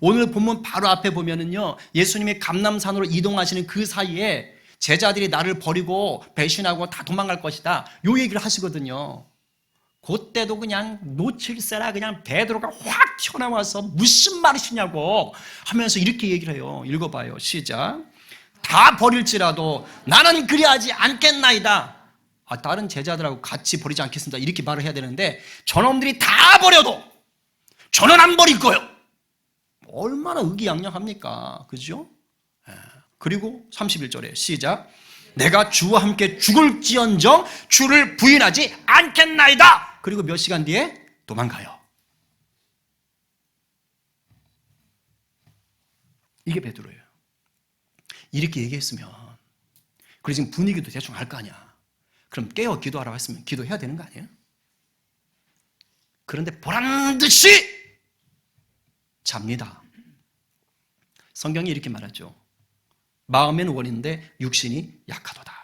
오늘 본문 바로 앞에 보면은요, 예수님이 감람산으로 이동하시는 그 사이에 제자들이 나를 버리고 배신하고 다 도망갈 것이다, 요 얘기를 하시거든요. 그때도 그냥 놓칠세라 그냥 베드로가 확 튀어나와서 무슨 말이시냐고 하면서 이렇게 얘기를 해요. 읽어봐요. 시작. 다 버릴지라도 나는 그리하지 않겠나이다. 다른 제자들하고 같이 버리지 않겠습니다, 이렇게 말을 해야 되는데 저놈들이 다 버려도 저는 안 버릴 거예요. 얼마나 의기양양합니까? 그죠? 그리고 31절에 시작. 내가 주와 함께 죽을지언정 주를 부인하지 않겠나이다. 그리고 몇 시간 뒤에 도망가요. 이게 베드로예요. 이렇게 얘기했으면, 그리고 지금 분위기도 대충 알 거 아니야. 그럼 깨어 기도하라고 했으면 기도해야 되는 거 아니에요? 그런데 보란듯이 잡니다. 성경이 이렇게 말하죠. 마음에는 원인데 육신이 약하도다.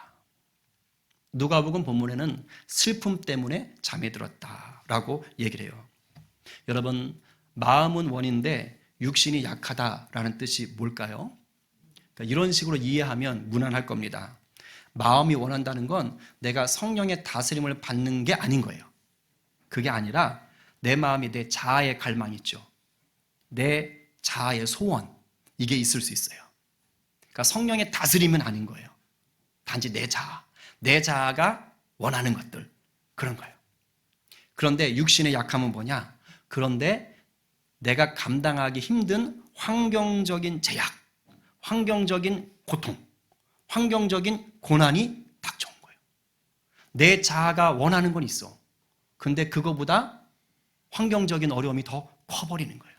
누가복음 본문에는 슬픔 때문에 잠이 들었다라고 얘기를 해요. 여러분, 마음은 원인데 육신이 약하다라는 뜻이 뭘까요? 그러니까 이런 식으로 이해하면 무난할 겁니다. 마음이 원한다는 건 내가 성령의 다스림을 받는 게 아닌 거예요. 그게 아니라 내 마음이 내 자아의 갈망이 있죠. 내 자아의 소원, 이게 있을 수 있어요. 그러니까 성령의 다스림은 아닌 거예요. 단지 내 자아. 내 자아가 원하는 것들, 그런 거예요. 그런데 육신의 약함은 뭐냐? 그런데 내가 감당하기 힘든 환경적인 제약, 환경적인 고통, 환경적인 고난이 닥쳐온 거예요. 내 자아가 원하는 건 있어. 근데 그거보다 환경적인 어려움이 더 커버리는 거예요.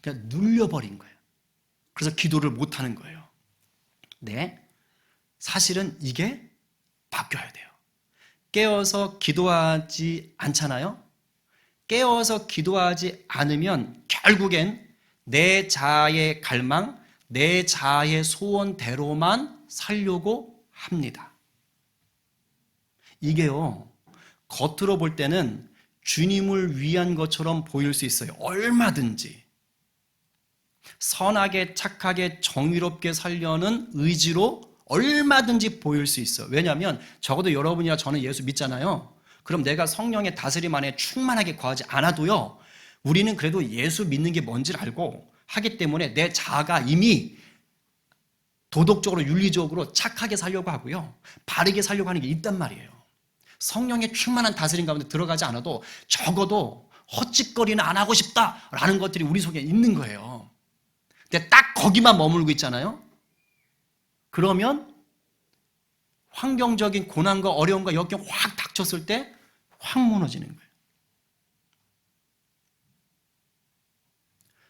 그냥 눌려버린 거예요. 그래서 기도를 못하는 거예요. 네, 사실은 이게 바뀌어야 돼요. 깨어서 기도하지 않잖아요. 깨어서 기도하지 않으면 결국엔 내 자아의 갈망, 내 자아의 소원대로만 살려고 합니다. 이게요, 겉으로 볼 때는 주님을 위한 것처럼 보일 수 있어요. 얼마든지. 선하게, 착하게, 정의롭게 살려는 의지로 얼마든지 보일 수 있어요. 왜냐하면 적어도 여러분이나 저는 예수 믿잖아요. 그럼 내가 성령의 다스림 안에 충만하게 거하지 않아도요, 우리는 그래도 예수 믿는 게 뭔지를 알고 하기 때문에 내 자아가 이미 도덕적으로, 윤리적으로 착하게 살려고 하고요, 바르게 살려고 하는 게 있단 말이에요. 성령의 충만한 다스림 가운데 들어가지 않아도 적어도 헛짓거리는 안 하고 싶다라는 것들이 우리 속에 있는 거예요. 근데 딱 거기만 머물고 있잖아요. 그러면 환경적인 고난과 어려움과 역경 확 닥쳤을 때 확 무너지는 거예요.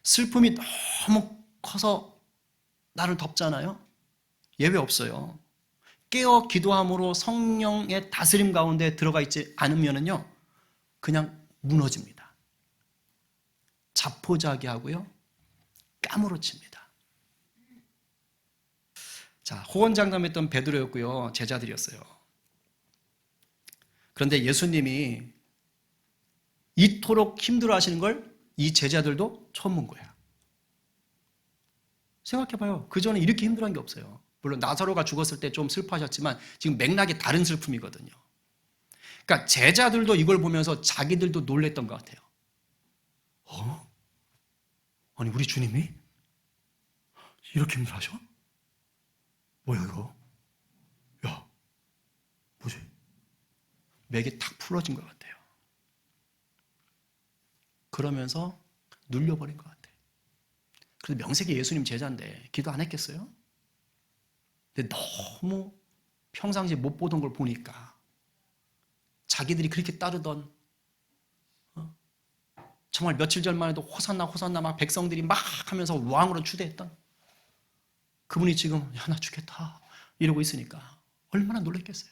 슬픔이 너무 커서 나를 덮잖아요. 예외 없어요. 깨어 기도함으로 성령의 다스림 가운데 들어가 있지 않으면요, 그냥 무너집니다. 자포자기하고요, 까무러칩니다. 자, 호언장담했던 베드로였고요, 제자들이었어요. 그런데 예수님이 이토록 힘들어하시는 걸 이 제자들도 처음 본 거야. 생각해봐요. 그전에 이렇게 힘들어한 게 없어요. 물론 나사로가 죽었을 때 좀 슬퍼하셨지만 지금 맥락이 다른 슬픔이거든요. 그러니까 제자들도 이걸 보면서 자기들도 놀랬던 것 같아요. 아니 우리 주님이 이렇게 힘들어하셔? 뭐야 이거? 야, 뭐지? 맥이 탁 풀어진 것 같아요. 그러면서 눌려버린 것 같아요. 그래서 명색이 예수님 제자인데 기도 안 했겠어요? 근데 너무 평상시에 못 보던 걸 보니까 자기들이 그렇게 따르던, 정말 며칠 전만 해도 호산나 호산나 막 백성들이 막 하면서 왕으로 추대했던 그분이 지금 야, 나 죽겠다 이러고 있으니까 얼마나 놀랐겠어요.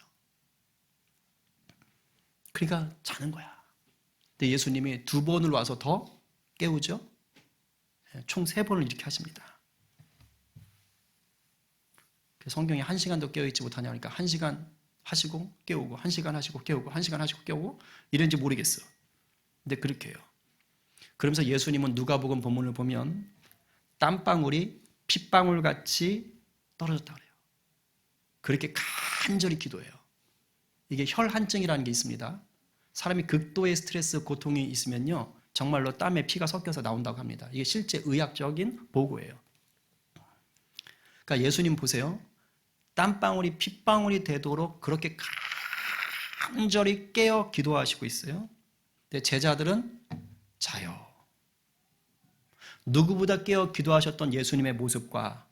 그러니까 자는 거야. 근데 예수님이 2번을 와서 더 깨우죠. 총 3번을 이렇게 하십니다. 성경에 1시간도 깨어있지 못하냐 하니까 1시간 하시고 깨우고 1시간 하시고 깨우고 1시간 하시고 깨우고 이런지 모르겠어. 근데 그렇게 해요. 그러면서 예수님은 누가복음 본문을 보면 땀방울이 핏방울같이 떨어졌다 그래요. 그렇게 간절히 기도해요. 이게 혈한증이라는 게 있습니다. 사람이 극도의 스트레스, 고통이 있으면요, 정말로 땀에 피가 섞여서 나온다고 합니다. 이게 실제 의학적인 보고예요. 그러니까 예수님 보세요. 땀방울이 핏방울이 되도록 그렇게 간절히 깨어 기도하시고 있어요. 근데 제자들은 자요. 누구보다 깨어 기도하셨던 예수님의 모습과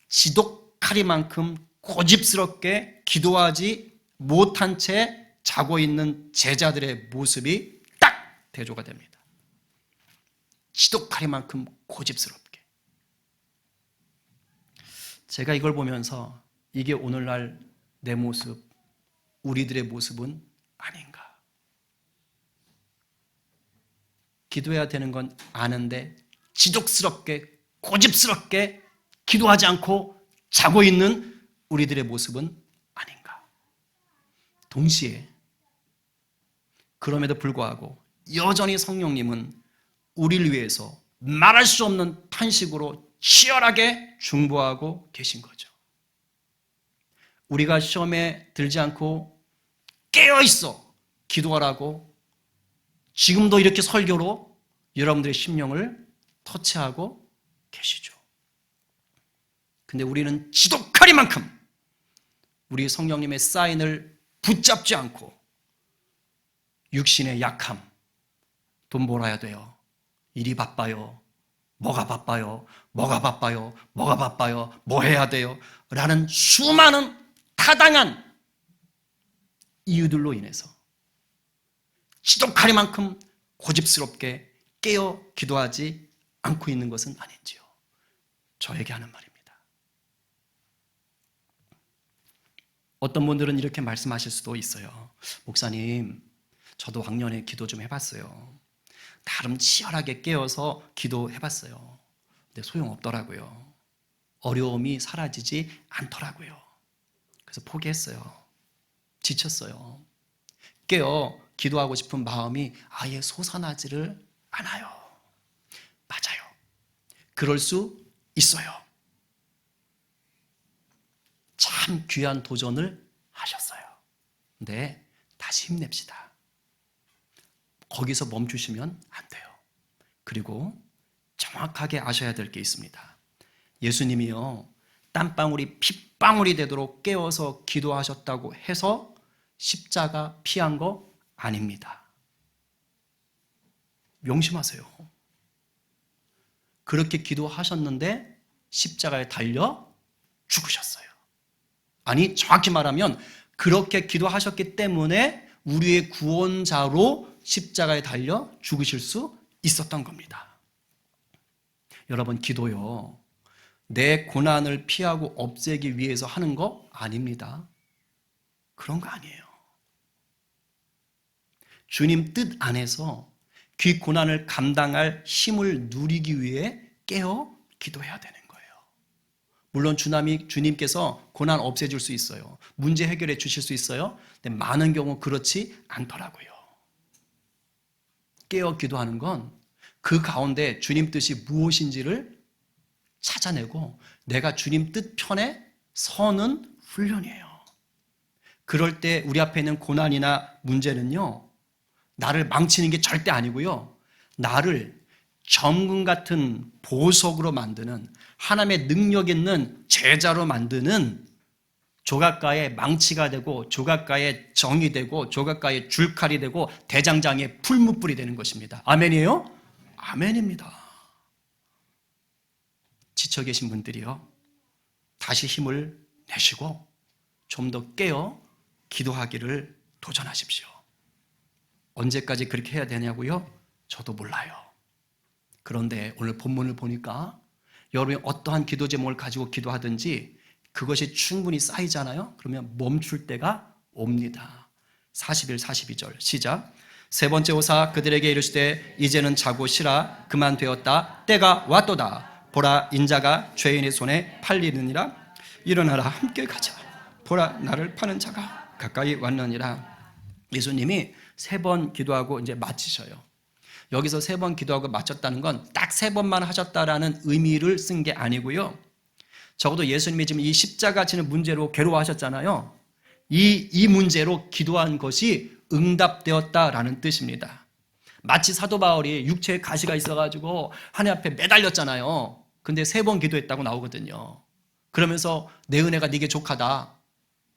지독하리만큼 고집스럽게 기도하지 못한 채 자고 있는 제자들의 모습이 딱 대조가 됩니다. 지독하리만큼 고집스럽게. 제가 이걸 보면서 이게 오늘날 내 모습, 우리들의 모습은 아닌가. 기도해야 되는 건 아는데 지독스럽게, 고집스럽게 기도하지 않고 자고 있는 우리들의 모습은 아닌가. 동시에 그럼에도 불구하고 여전히 성령님은 우리를 위해서 말할 수 없는 탄식으로 치열하게 중보하고 계신 거죠. 우리가 시험에 들지 않고 깨어있어 기도하라고 지금도 이렇게 설교로 여러분들의 심령을 터치하고 계시죠. 근데 우리는 지독하리만큼 우리 성령님의 사인을 붙잡지 않고 육신의 약함, 돈 벌어야 돼요. 일이 바빠요. 뭐가 바빠요? 뭐가 바빠요? 뭐가 바빠요? 뭐 해야 돼요? 라는 수많은 타당한 이유들로 인해서 지독하리만큼 고집스럽게 깨어 기도하지 않고 있는 것은 아닌지요. 저에게 하는 말입니다. 어떤 분들은 이렇게 말씀하실 수도 있어요. 목사님, 저도 왕년에 기도 좀 해봤어요. 나름 치열하게 깨어서 기도해봤어요. 근데 소용없더라고요. 어려움이 사라지지 않더라고요. 그래서 포기했어요. 지쳤어요. 깨어 기도하고 싶은 마음이 아예 솟아나지를 않아요. 맞아요. 그럴 수 있어요. 참 귀한 도전을 하셨어요. 근데 다시 힘냅시다. 거기서 멈추시면 안 돼요. 그리고 정확하게 아셔야 될 게 있습니다. 예수님이요, 땀방울이 핏방울이 되도록 깨워서 기도하셨다고 해서 십자가 피한 거 아닙니다. 명심하세요. 그렇게 기도하셨는데 십자가에 달려 죽으셨어요. 아니, 정확히 말하면 그렇게 기도하셨기 때문에 우리의 구원자로 십자가에 달려 죽으실 수 있었던 겁니다. 여러분, 기도요, 내 고난을 피하고 없애기 위해서 하는 거 아닙니다. 그런 거 아니에요. 주님 뜻 안에서 그 고난을 감당할 힘을 누리기 위해 깨어 기도해야 되는 거예요. 물론 주님께서 고난 없애줄 수 있어요. 문제 해결해 주실 수 있어요. 근데 많은 경우 그렇지 않더라고요. 깨어 기도하는 건 그 가운데 주님 뜻이 무엇인지를 찾아내고 내가 주님 뜻 편에 서는 훈련이에요. 그럴 때 우리 앞에 있는 고난이나 문제는요, 나를 망치는 게 절대 아니고요, 나를 점금 같은 보석으로 만드는, 하나님의 능력 있는 제자로 만드는 조각가의 망치가 되고, 조각가의 정이 되고, 조각가의 줄칼이 되고, 대장장의 풀무불이 되는 것입니다. 아멘이에요? 아멘입니다. 지쳐 계신 분들이요, 다시 힘을 내시고 좀 더 깨어 기도하기를 도전하십시오. 언제까지 그렇게 해야 되냐고요? 저도 몰라요. 그런데 오늘 본문을 보니까 여러분이 어떠한 기도 제목을 가지고 기도하든지 그것이 충분히 쌓이잖아요. 그러면 멈출 때가 옵니다. 41, 42절 시작. 세 번째 오사 그들에게 이르시되 이제는 자고 쉬라. 그만 되었다. 때가 왔도다. 보라, 인자가 죄인의 손에 팔리느니라. 일어나라, 함께 가자. 보라, 나를 파는 자가 가까이 왔느니라. 예수님이 3번 기도하고 이제 마치셔요. 여기서 3번 기도하고 마쳤다는 건 딱 3번만 하셨다라는 의미를 쓴 게 아니고요, 적어도 예수님이 지금 이 십자가 지는 문제로 괴로워하셨잖아요. 이 문제로 기도한 것이 응답되었다라는 뜻입니다. 마치 사도 바울이 육체에 가시가 있어가지고 하늘 앞에 매달렸잖아요. 근데 3번 기도했다고 나오거든요. 그러면서 내 은혜가 네게 족하다,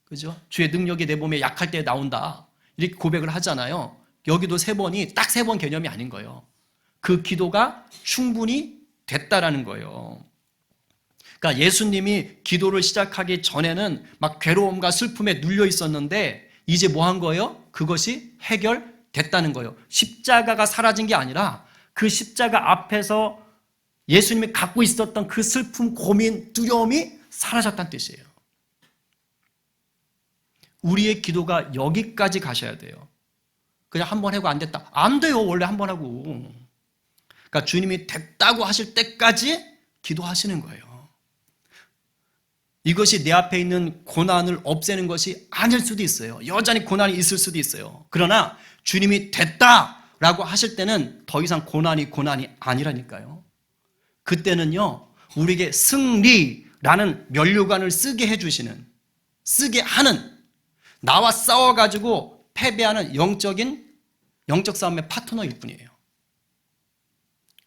그죠? 주의 능력이 내 몸에 약할 때 나온다, 이렇게 고백을 하잖아요. 여기도 3번이 딱 3번 개념이 아닌 거예요. 그 기도가 충분히 됐다라는 거예요. 그러니까 예수님이 기도를 시작하기 전에는 막 괴로움과 슬픔에 눌려 있었는데 이제 뭐 한 거예요? 그것이 해결됐다는 거예요. 십자가가 사라진 게 아니라 그 십자가 앞에서 예수님이 갖고 있었던 그 슬픔, 고민, 두려움이 사라졌다는 뜻이에요. 우리의 기도가 여기까지 가셔야 돼요. 그냥 한 번 하고 안 됐다. 안 돼요. 원래 한 번 하고. 그러니까 주님이 됐다고 하실 때까지 기도하시는 거예요. 이것이 내 앞에 있는 고난을 없애는 것이 아닐 수도 있어요. 여전히 고난이 있을 수도 있어요. 그러나 주님이 됐다라고 하실 때는 더 이상 고난이 아니라니까요. 그때는요, 우리에게 승리라는 면류관을 쓰게 해주시는, 쓰게 하는, 나와 싸워가지고 패배하는 영적 싸움의 파트너일 뿐이에요.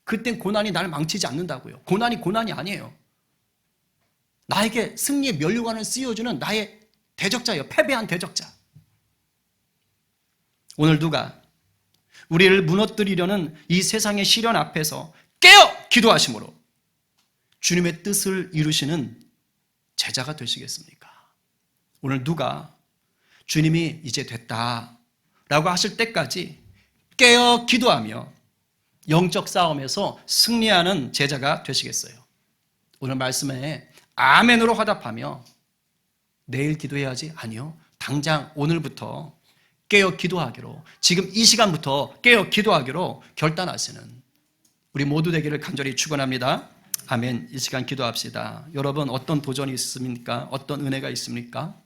그땐 고난이 나를 망치지 않는다고요. 고난이 아니에요. 나에게 승리의 면류관을 씌워주는 나의 대적자예요. 패배한 대적자. 오늘 누가 우리를 무너뜨리려는 이 세상의 시련 앞에서 깨어 기도하심으로 주님의 뜻을 이루시는 제자가 되시겠습니까? 오늘 누가 주님이 이제 됐다라고 하실 때까지 깨어 기도하며 영적 싸움에서 승리하는 제자가 되시겠어요? 오늘 말씀에 아멘으로 화답하며 내일 기도해야지? 아니요. 당장 오늘부터 깨어 기도하기로, 지금 이 시간부터 깨어 기도하기로 결단하시는 우리 모두 되기를 간절히 축원합니다. 아멘. 이 시간 기도합시다. 여러분 어떤 도전이 있습니까? 어떤 은혜가 있습니까?